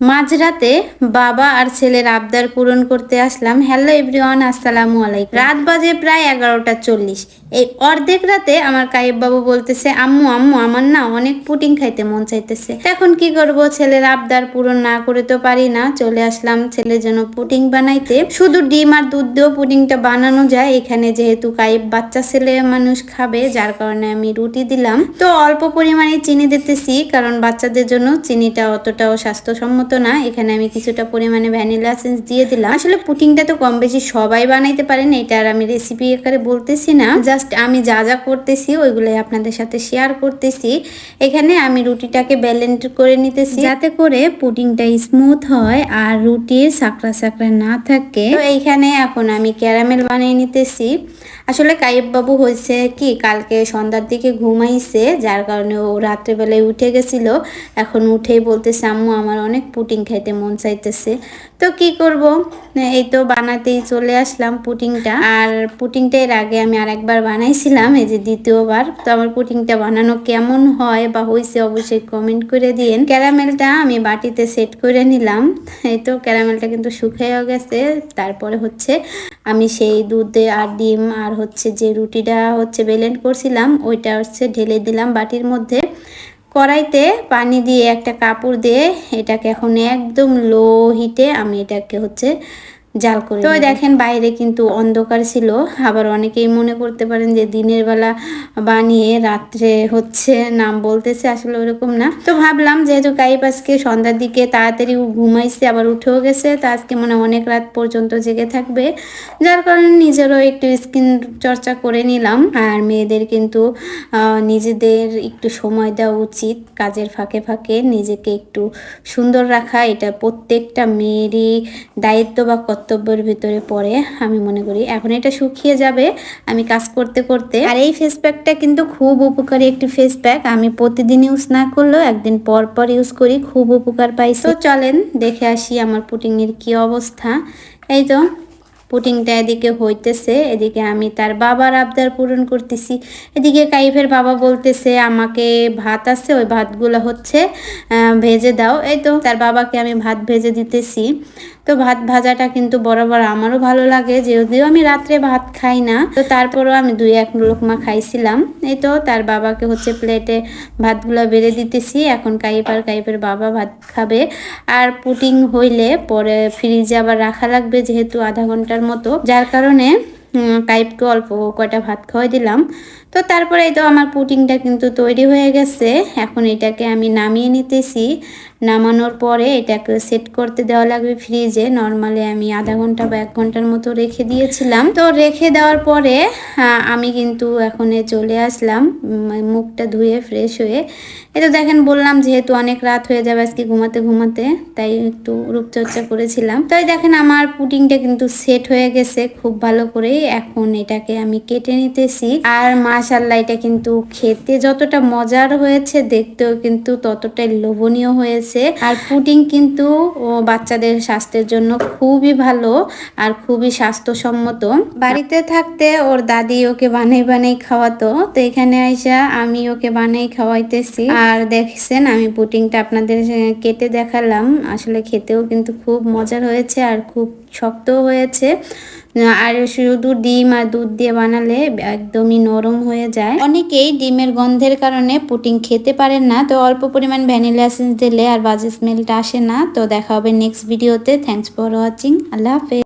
মাঝরাতে বাবা আর ছেলের আবদার পূরণ করতে আসলাম। হ্যালো এভরিওয়ান, আসসালামু আলাইকুম। রাত বাজে প্রায় 11:40। এই অর্ধেক রাতে আমার কাইব বাবু বলতেছে, আম্মু আম্মু আমার না অনেক পুডিং খাইতে মন চাইতেছে। এখন কি করব, ছেলের আবদার পূরণ না করে তো পারি না। চলে আসলাম ছেলের জন্য পুডিং বানাইতে। শুধু ডিম আর দুধ দিয়েও পুডিংটা বানানো যায়। এখানে যেহেতু কাইব বাচ্চা ছেলে মানুষ খাবে, যার কারণে আমি রুটি দিলাম। তো অল্প পরিমাণে চিনি দিতেছি, কারণ বাচ্চাদের জন্য চিনিটা অতটাও স্বাস্থ্যসম্মত না। এখানে আমি কিছুটা পরিমাণে ভ্যানিলা এসেন্স দিয়ে দিলাম। আসলে পুডিংটা তো কম বেশি সবাই বানাইতে পারেন, এটা আর আমি রেসিপি আকারে বলতেছি না, জাস্ট আমি যা যা করতেছি ওইগুলোই আপনাদের সাথে শেয়ার করতেছি। এখানে আমি রুটিটাকে ব্লেন্ড করে নিতেছি, যাতে করে পুডিংটা স্মুথ হয় আর রুটির সাকড়া সাকড়া না থাকে। তো এইখানে এখন আমি ক্যারামেল বানিয়ে নিতেছি। আসলে কাইব বাবু হয়েছে কি, কালকে সন্ধ্যার দিকে ঘুমাইছে, যার কারণে ও রাত্রেবেলায় উঠে গেছিল। এখন উঠেই বলতেছে, আম্মু আমার অনেক পুডিং খাইতে মন চাইতেছে। তো কি করব, এই তো বানাতেই চলে আসলাম পুডিংটা। আর পুডিংটা এর আগে আমি আরেকবার বানাইছিলাম, এই যে দ্বিতীয়বার। তো আমার পুডিংটা বানানো কেমন হয় বা হয়েছে অবশ্যই কমেন্ট করে দিয়েন। ক্যারামেলটা আমি বাটিতে সেট করে নিলাম। এই তো ক্যারামেলটা কিন্তু শুকিয়েও গেছে। তারপরে হচ্ছে আমি সেই দুধে আর ডিম আর হচ্ছে যে রুটিটা হচ্ছে ব্লেন্ড করছিলাম ওইটা হচ্ছে ঢেলে দিলাম বাটির মধ্যে। কড়াইতে পানি দিয়ে একটা কাপড় দিয়ে এটাকে এখন একদম লো হিটে আমি এটাকে হচ্ছে জাল করে। তো দেখেন বাইরে কিন্তু অন্ধকার ছিল। আবার অনেকেই মনে করতে পারেন যে দিনের বেলা বানিয়ে রাত্রে হচ্ছে নাম বলতেছে, আসলে ওরকম না। তো ভাবলাম যেহেতু কাইব আজকে সন্ধ্যার দিকে তাড়াতাড়ি ঘুমাইছে, আবার উঠেও গেছে, তা আজকে মনে অনেক রাত পর্যন্ত জেগে থাকবে, যার কারণে নিজেরও একটু স্কিন চর্চা করে নিলাম। আর মেয়েদের কিন্তু নিজেদের একটু সময় দেওয়া উচিত, কাজের ফাঁকে ফাঁকে নিজেকে একটু সুন্দর রাখা, এটা প্রত্যেকটা মেয়েরই দায়িত্ব বা কর্তব্যের ভিতরে পড়ে আমি মনে করি। এখন এটা শুকিয়ে যাবে আমি কাজ করতে করতে। আর এই ফেস প্যাকটা কিন্তু খুব উপকারী একটি ফেস প্যাক, আমি প্রতিদিন ইউজ না করলেও একদিন পর পর ইউজ করি, খুব উপকার পাইছি। তো চলেন দেখে আসি আমার পুডিংয়ের কি অবস্থা। এই তো পুডিংটা এদিকে হইতেছে, এদিকে আমি তার বাবার আবদার পূরণ করতেছি। এদিকে কাইফের বাবা বলতেছে আমাকে ভাত আছে, ওই ভাতগুলো হচ্ছে ভেজে দাও। এই তো তার বাবাকে আমি ভাত ভেজে দিতেছি। তো ভাত ভাজাটা কিন্তু বরাবর আমারও ভালো লাগে, যদিও আমি রাত্রে ভাত খাই না, তো তারপরও আমি 2-1 লোকমা খাইছিলাম। এই তো তার বাবাকে হচ্ছে প্লেটে ভাতগুলো বেড়ে দিতেছি। এখন কাইফের বাবা ভাত খাবে। আর পুডিং হইলে পরে ফ্রিজে আবার রাখা লাগবে, যেহেতু আধা ঘন্টার মতো, যার কারণে কাইফকে অল্প কয়টা ভাত খাওয়াই দিলাম। তো তারপরে এই তো আমার পুডিংটা কিন্তু তৈরি হয়ে গেছে। এখন এটাকে আমি নামিয়ে নিতেছি। নামানোর পরে এটাকে সেট করতে দেওয়া লাগবে ফ্রিজে। নর্মালি আমি আধা ঘন্টা বা 1 ঘন্টার মতো রেখে দিয়েছিলাম। তো রেখে দেওয়ার পরে আমি কিন্তু এখন চলে আসলাম মুখটা ধুয়ে ফ্রেশ হয়ে। এই তো দেখেন বললাম যেহেতু অনেক রাত হয়ে যাবে আজকে ঘুমাতে ঘুমাতে, তাই একটু রূপচর্চা করেছিলাম। তাই দেখেন আমার পুডিংটা কিন্তু সেট হয়ে গেছে খুব ভালো করে। এখন এটাকে আমি কেটে নিতেছি। আর মাশাআল্লাহ এটা কিন্তু খেতে যতটা মজার হয়েছে, দেখতেও কিন্তু ততটাই লোভনীয় হয়েছে। আর পুডিং কিন্তু বাচ্চাদের স্বাস্থ্যের জন্য খুবই ভালো আর খুবই স্বাস্থ্যসম্মত। বাড়িতে থাকতে ওর দাদি ওকে বানাই খাওয়াতো, তো এখানে আইসা আমি ওকে বানাই খাওয়াইতেছি। আর দেখছেন আমি পুডিংটা আপনাদের কেটে দেখালাম, আসলে খেতেও কিন্তু খুব মজার হয়েছে আর খুব শক্তও হয়েছে। আর শুধু ডিম আর দুধ দিয়ে বানালে একদমই নরম হয়ে যায়। অনেকেই ডিমের গন্ধের কারণে পুডিং খেতে পারেন না, তো অল্প পরিমাণ ভ্যানিলা এসেন্স দিলে আর বাজে স্মেলটা আসে না। তো দেখা হবে নেক্সট ভিডিওতে। Thanks for watching. আল্লাহ হাফেজ।